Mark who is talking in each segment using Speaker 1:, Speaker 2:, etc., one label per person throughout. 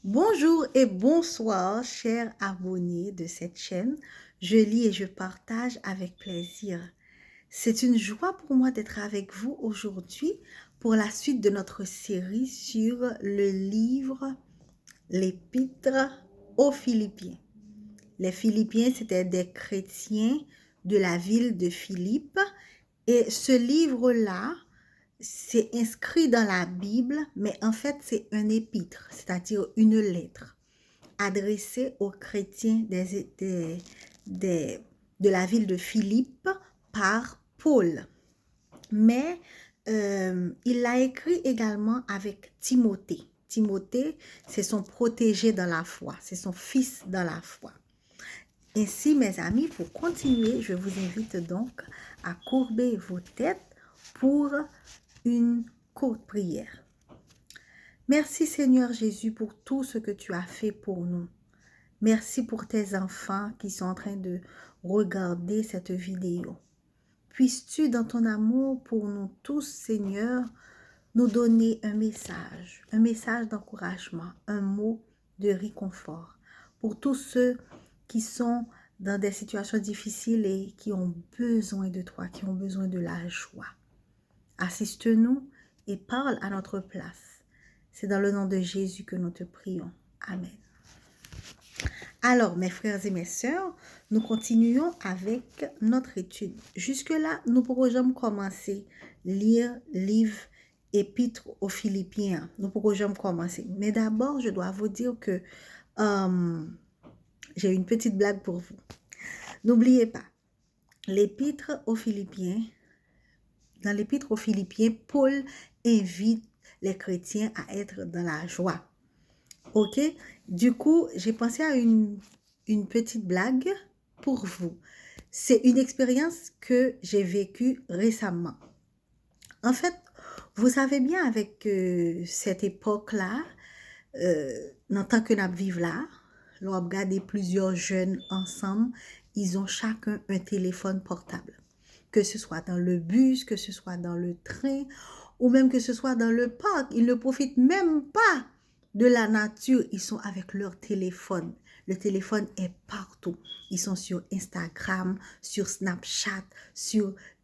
Speaker 1: Bonjour et bonsoir, chers abonnés de cette chaîne. Je lis et je partage avec plaisir. C'est une joie pour moi d'être avec vous aujourd'hui pour la suite de notre série sur le livre L'Épître aux Philippiens. Les Philippiens, c'était des chrétiens de la ville de Philippe. Et ce livre-là, c'est inscrit dans la Bible, mais en fait, c'est un épître, c'est-à-dire une lettre adressée aux chrétiens des- de la ville de Philippe par Paul. Mais il l'a écrit également avec Timothée. Timothée, c'est son protégé dans la foi, c'est son fils dans la foi. Ainsi, mes amis, pour continuer, je vous invite donc à courber vos têtes pour une courte prière. Merci Seigneur Jésus pour tout ce que tu as fait pour nous. Merci pour tes enfants qui sont en train de regarder cette vidéo. Puisses-tu, dans ton amour pour nous tous, Seigneur, nous donner un message d'encouragement, un mot de réconfort pour tous ceux qui sont dans des situations difficiles et qui ont besoin de toi, qui ont besoin de la joie. Assiste-nous et parle à notre place. C'est dans le nom de Jésus que nous te prions. Amen. Alors, mes frères et mes sœurs, nous continuons avec notre étude. Jusque-là, nous pourrons jamais commencer à lire livre Épître aux Philippiens. Nous pourrons jamais commencer. Mais d'abord, je dois vous dire que j'ai une petite blague pour vous. N'oubliez pas, l'Épître aux Philippiens, dans l'Épître aux Philippiens, Paul invite les chrétiens à être dans la joie. Ok? Du coup, j'ai pensé à une petite blague pour vous. C'est une expérience que j'ai vécue récemment. En fait, vous savez bien avec cette époque-là, en tant que nous vivons là, nous avons regardé plusieurs jeunes ensemble, ils ont chacun un téléphone portable. Que ce soit dans le bus, que ce soit dans le train, ou même que ce soit dans le parc. Ils ne profitent même pas de la nature. Ils sont avec leur téléphone. Le téléphone est partout. Ils sont sur Instagram, sur Snapchat,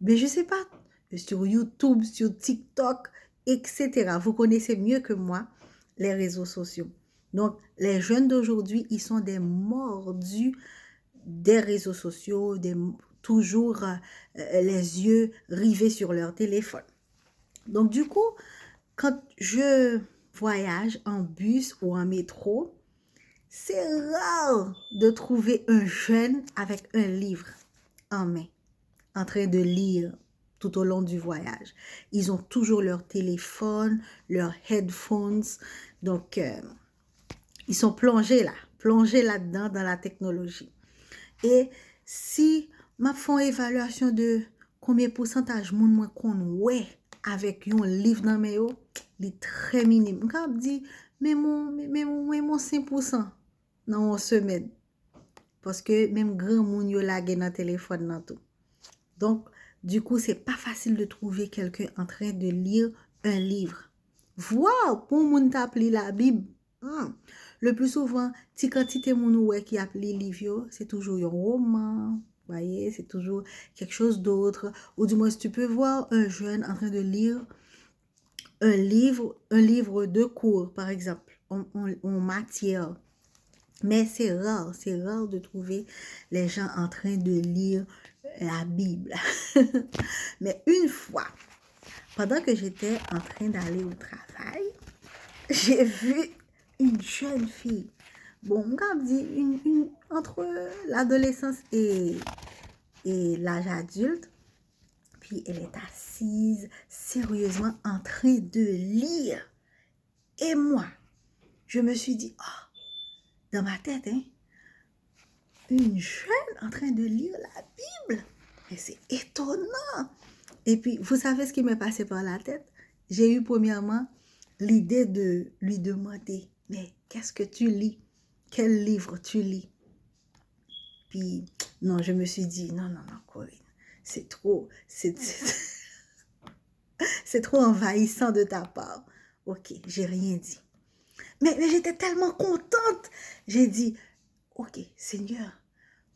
Speaker 1: mais je sais pas, sur YouTube, sur TikTok, etc. Vous connaissez mieux que moi les réseaux sociaux. Donc, les jeunes d'aujourd'hui, ils sont des mordus des réseaux sociaux, toujours les yeux rivés sur leur téléphone. Donc, du coup, quand je voyage en bus ou en métro, c'est rare de trouver un jeune avec un livre en main, en train de lire tout au long du voyage. Ils ont toujours leur téléphone, leurs headphones. Donc, ils sont plongés là-dedans dans la technologie. Et si ma font évaluation de combien pourcentage moun moi qu'on ouais avec un livre dans mes yo, il est très minime. Quand dit mais mon 5% dans une semaine parce que même grand moun yo lage dans téléphone dans tout. Donc du coup, c'est pas facile de trouver quelqu'un en train de lire un livre. Wow, pour moun tap li la Bible. Le plus souvent, si quantité moun ouais qui appelle livre, c'est toujours un roman, voyez, c'est toujours quelque chose d'autre. Ou du moins, si tu peux voir un jeune en train de lire un livre de cours, par exemple, en matière. Mais c'est rare de trouver les gens en train de lire la Bible. Mais une fois, pendant que j'étais en train d'aller au travail, j'ai vu une jeune fille. Bon, on dit entre l'adolescence et l'âge adulte. Puis elle est assise, sérieusement, en train de lire. Et moi, je me suis dit, oh, dans ma tête, hein, une jeune en train de lire la Bible. Et c'est étonnant. Et puis, vous savez ce qui m'est passé par la tête? J'ai eu premièrement l'idée de lui demander, mais qu'est-ce que tu lis? Quel livre tu lis? Puis, non, je me suis dit, non, Corinne, c'est trop envahissant de ta part. Ok, j'ai rien dit. Mais j'étais tellement contente. J'ai dit, OK, Seigneur,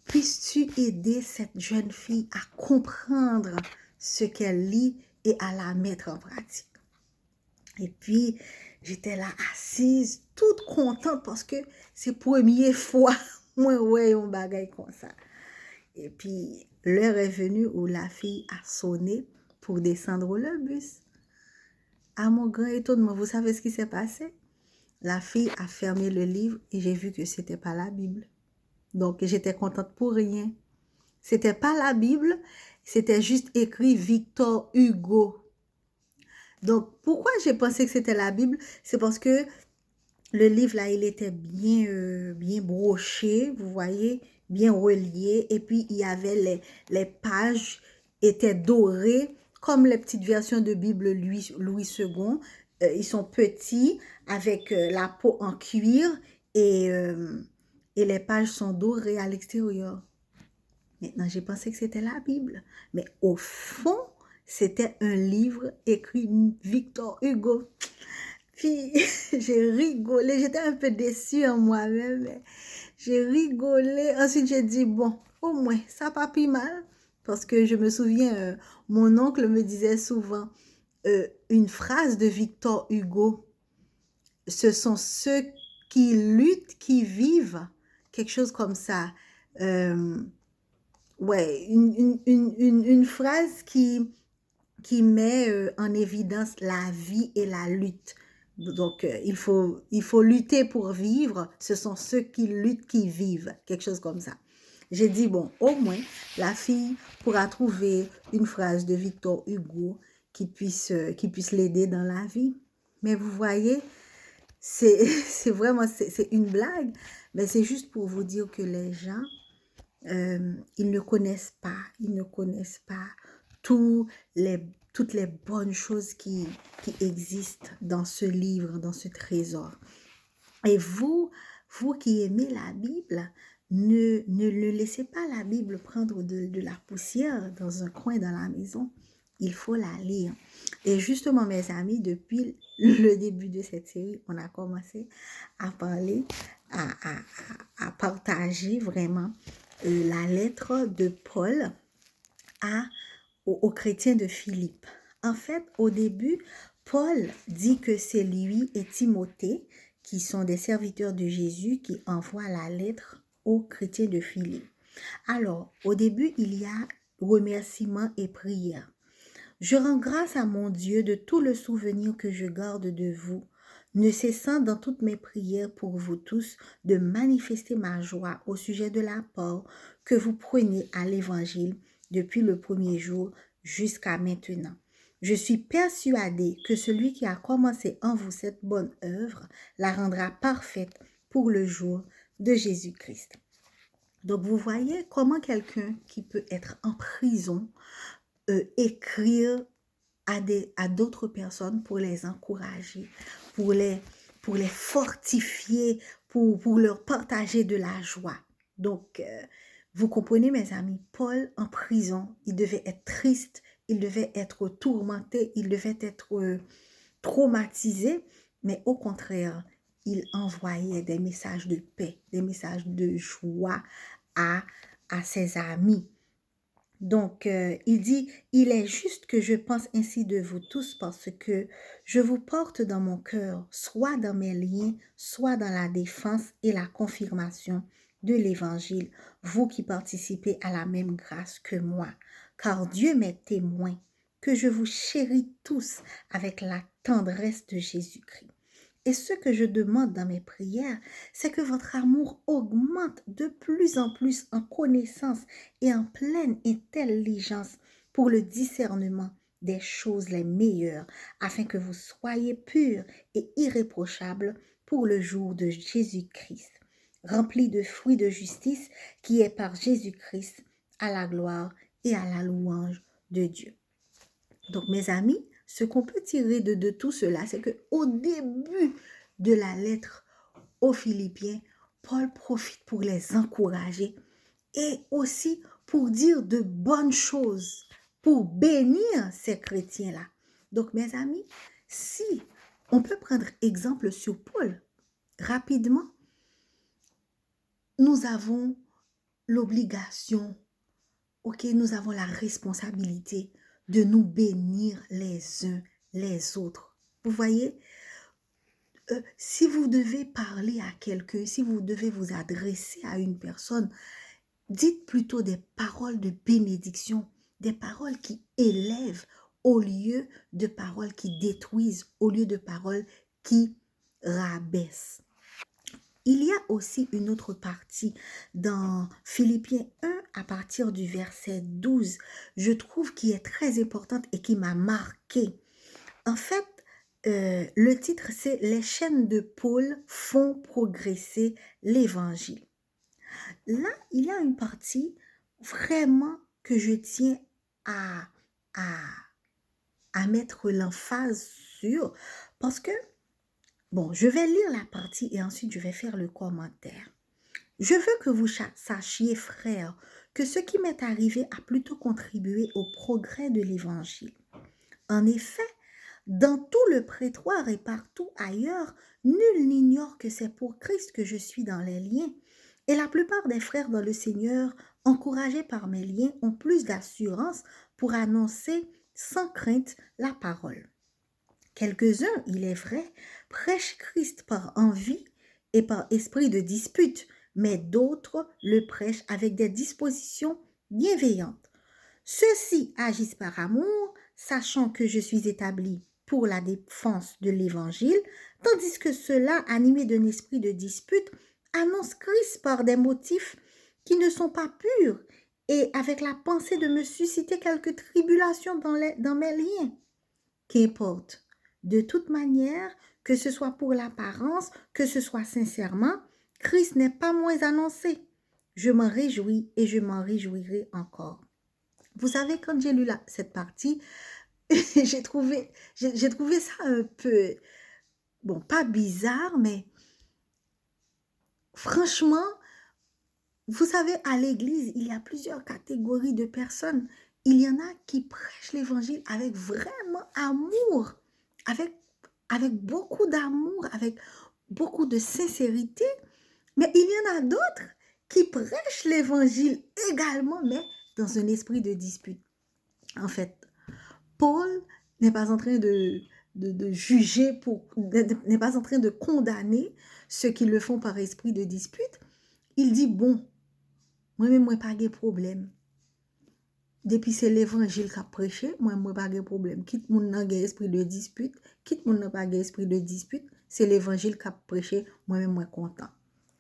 Speaker 1: puisses-tu aider cette jeune fille à comprendre ce qu'elle lit et à la mettre en pratique. Et puis, j'étais là assise, toute contente parce que c'est la première fois moi ouais un bagay comme ça. Et puis, l'heure est venue où la fille a sonné pour descendre le bus. À mon grand étonnement, vous savez ce qui s'est passé? La fille a fermé le livre et j'ai vu que c'était pas la Bible. Donc, j'étais contente pour rien. C'était pas la Bible, c'était juste écrit Victor Hugo. Donc, pourquoi j'ai pensé que c'était la Bible? C'est parce que le livre, là, il était bien broché, vous voyez, bien relié. Et puis, il y avait les pages étaient dorées, comme les petites versions de Bible Louis II. Ils sont petits, avec la peau en cuir, et, euh, et les pages sont dorées à l'extérieur. Maintenant, j'ai pensé que c'était la Bible. Mais au fond, c'était un livre écrit Victor Hugo. Puis, j'ai rigolé. J'étais un peu déçue en moi-même. Mais j'ai rigolé. Ensuite, j'ai dit, bon, au moins, ça n'a pas pris mal. Parce que je me souviens, mon oncle me disait souvent, une phrase de Victor Hugo, ce sont ceux qui luttent, qui vivent. Quelque chose comme ça. Ouais, une phrase qui met en évidence la vie et la lutte. Donc, il faut lutter pour vivre. Ce sont ceux qui luttent qui vivent. Quelque chose comme ça. J'ai dit, bon, au moins, la fille pourra trouver une phrase de Victor Hugo qui puisse l'aider dans la vie. Mais vous voyez, c'est vraiment, c'est une blague, mais c'est juste pour vous dire que les gens, ils ne connaissent pas tous toutes les bonnes choses qui existent dans ce livre, dans ce trésor. Et vous qui aimez la Bible, ne laissez pas la Bible prendre de la poussière dans un coin dans la maison. Il faut la lire. Et justement, mes amis, depuis le début de cette série, on a commencé à parler, à partager vraiment la lettre de Paul aux chrétiens de Philippe. En fait, au début, Paul dit que c'est lui et Timothée qui sont des serviteurs de Jésus qui envoient la lettre aux chrétiens de Philippe. Alors, au début, il y a remerciements et prières. Je rends grâce à mon Dieu de tout le souvenir que je garde de vous, ne cessant dans toutes mes prières pour vous tous de manifester ma joie au sujet de l'apport que vous prenez à l'Évangile depuis le premier jour jusqu'à maintenant. Je suis persuadée que celui qui a commencé en vous cette bonne œuvre la rendra parfaite pour le jour de Jésus-Christ. Donc, vous voyez comment quelqu'un qui peut être en prison écrire à d'autres personnes pour les encourager, pour les, pour les fortifier, pour leur partager de la joie. Donc, vous comprenez, mes amis, Paul en prison, il devait être triste, il devait être tourmenté, il devait être traumatisé, mais au contraire, il envoyait des messages de paix, des messages de joie à ses amis. Donc, il dit, il est juste que je pense ainsi de vous tous parce que je vous porte dans mon cœur, soit dans mes liens, soit dans la défense et la confirmation de l'Évangile, vous qui participez à la même grâce que moi. Car Dieu m'est témoin que je vous chéris tous avec la tendresse de Jésus-Christ. Et ce que je demande dans mes prières, c'est que votre amour augmente de plus en plus en connaissance et en pleine intelligence pour le discernement des choses les meilleures, afin que vous soyez purs et irréprochables pour le jour de Jésus-Christ, remplis de fruits de justice qui est par Jésus-Christ à la gloire et à la louange de Dieu. Donc, mes amis, ce qu'on peut tirer de tout cela, c'est qu'au début de la lettre aux Philippiens, Paul profite pour les encourager et aussi pour dire de bonnes choses, pour bénir ces chrétiens-là. Donc, mes amis, si on peut prendre exemple sur Paul, rapidement, nous avons l'obligation, ok, nous avons la responsabilité de nous bénir les uns les autres. Vous voyez, si vous devez parler à quelqu'un, si vous devez vous adresser à une personne, dites plutôt des paroles de bénédiction, des paroles qui élèvent au lieu de paroles qui détruisent, au lieu de paroles qui rabaissent. Il y a aussi une autre partie dans Philippiens 1 à partir du verset 12, je trouve qui est très importante et qui m'a marqué. En fait, le titre c'est Les chaînes de Paul font progresser l'évangile. Là, il y a une partie vraiment que je tiens à, à, à mettre l'emphase sur parce que, bon, je vais lire la partie et ensuite je vais faire le commentaire. Je veux que vous sachiez, frères, que ce qui m'est arrivé a plutôt contribué au progrès de l'Évangile. En effet, dans tout le prétoire et partout ailleurs, nul n'ignore que c'est pour Christ que je suis dans les liens. Et la plupart des frères dans le Seigneur, encouragés par mes liens, ont plus d'assurance pour annoncer sans crainte la parole. Quelques-uns, il est vrai, prêchent Christ par envie et par esprit de dispute, mais d'autres le prêchent avec des dispositions bienveillantes. Ceux-ci agissent par amour, sachant que je suis établi pour la défense de l'Évangile, tandis que ceux-là, animés d'un esprit de dispute, annoncent Christ par des motifs qui ne sont pas purs et avec la pensée de me susciter quelques tribulations dans mes liens. Qu'importe. De toute manière, que ce soit pour l'apparence, que ce soit sincèrement, Christ n'est pas moins annoncé. Je m'en réjouis et je m'en réjouirai encore. Vous savez, quand j'ai lu cette partie, j'ai trouvé ça un peu, bon, pas bizarre, mais franchement, vous savez, à l'église, il y a plusieurs catégories de personnes. Il y en a qui prêchent l'évangile avec vraiment amour, avec beaucoup d'amour, avec beaucoup de sincérité. Mais il y en a d'autres qui prêchent l'évangile également, mais dans un esprit de dispute. En fait, Paul n'est pas en train de juger, n'est pas en train de condamner ceux qui le font par esprit de dispute. Il dit, bon, moi-même, moi, pas de problème. Depuis c'est l'évangile qu'a prêché, moi, pas de problème. Quitte mon n'a esprit de dispute, quitte mon n'a pas esprit de dispute, c'est l'évangile qu'a prêché, moi-même, moi, content.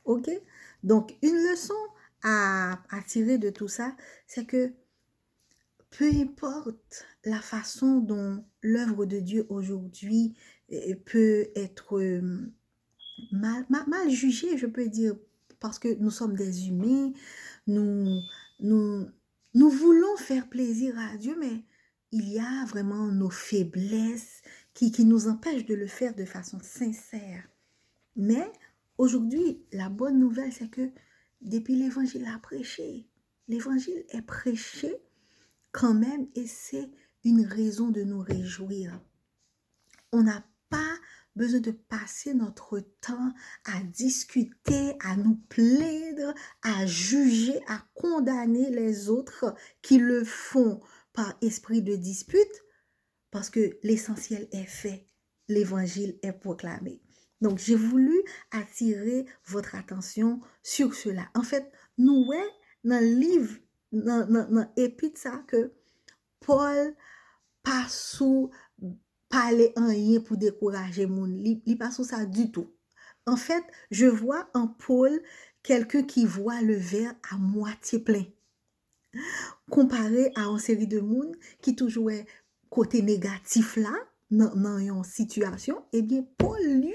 Speaker 1: Ok? Donc, une leçon à tirer de tout ça, c'est que peu importe la façon dont l'œuvre de Dieu aujourd'hui peut être mal jugée, je peux dire, parce que nous sommes des humains, nous, nous, nous voulons faire plaisir à Dieu, mais il y a vraiment nos faiblesses qui nous empêchent de le faire de façon sincère. Mais aujourd'hui, la bonne nouvelle, c'est que depuis l'évangile a prêché, l'évangile est prêché quand même, et c'est une raison de nous réjouir. On n'a pas besoin de passer notre temps à discuter, à nous plaindre, à juger, à condamner les autres qui le font par esprit de dispute, parce que l'essentiel est fait, l'évangile est proclamé. Donc, j'ai voulu attirer votre attention sur cela. En fait, nous, dans le livre, dans l'épître, ça, que Paul pas sous parler en rien pour décourager mon il pas sous ça du tout. En fait, je vois en Paul quelqu'un qui voit le verre à moitié plein, comparé à une série de monde qui toujours est côté négatif là, dans une situation. Eh bien, Paul, lui,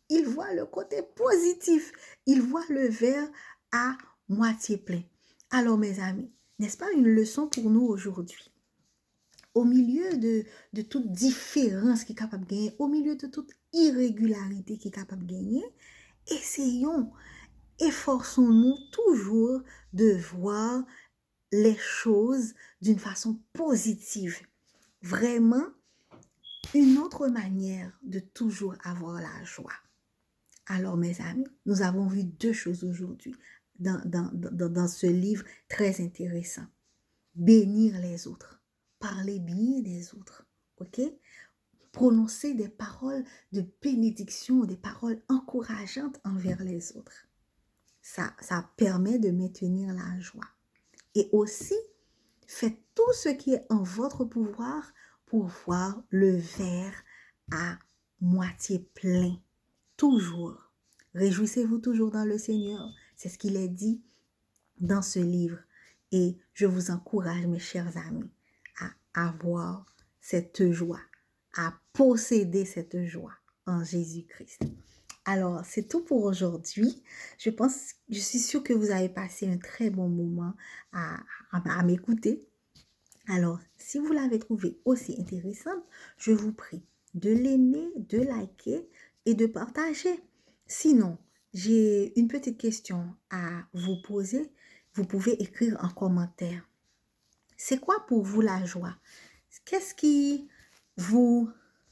Speaker 1: il voit le côté positif. Il voit le verre à moitié plein. Alors, mes amis, n'est-ce pas une leçon pour nous aujourd'hui? Au milieu de toute différence qui est capable de gagner, au milieu de toute irrégularité qui est capable de gagner, essayons, efforçons-nous toujours de voir les choses d'une façon positive. Vraiment, une autre manière de toujours avoir la joie. Alors, mes amis, nous avons vu deux choses aujourd'hui dans ce livre très intéressant. Bénir les autres, parler bien des autres, ok? Prononcer des paroles de bénédiction, des paroles encourageantes envers les autres. Ça permet de maintenir la joie. Et aussi, faites tout ce qui est en votre pouvoir pour voir le verre à moitié plein. Toujours. Réjouissez-vous toujours dans le Seigneur. C'est ce qu'il est dit dans ce livre. Et je vous encourage, mes chers amis, à avoir cette joie, à posséder cette joie en Jésus-Christ. Alors, c'est tout pour aujourd'hui. Je suis sûre que vous avez passé un très bon moment à m'écouter. Alors, si vous l'avez trouvé aussi intéressante, je vous prie de l'aimer, de liker et de partager. Sinon, j'ai une petite question à vous poser. Vous pouvez écrire en commentaire. C'est quoi pour vous la joie? Qu'est-ce qui vous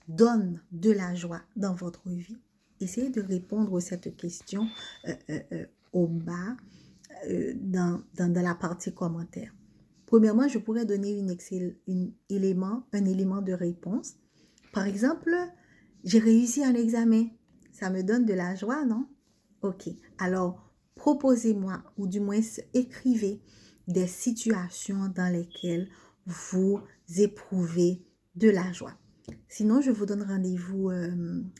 Speaker 1: donne de la joie dans votre vie? Essayez de répondre à cette question au bas dans la partie commentaire. Premièrement, je pourrais donner un élément de réponse. Par exemple, j'ai réussi un examen. Ça me donne de la joie, non? Ok. Alors, proposez-moi, ou du moins écrivez des situations dans lesquelles vous éprouvez de la joie. Sinon, je vous donne rendez-vous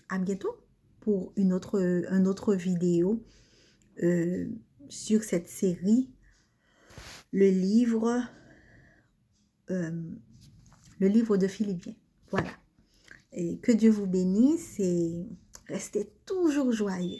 Speaker 1: à bientôt pour une autre vidéo sur cette série, le livre de Philippiens. Voilà. Et que Dieu vous bénisse et restez toujours joyeux.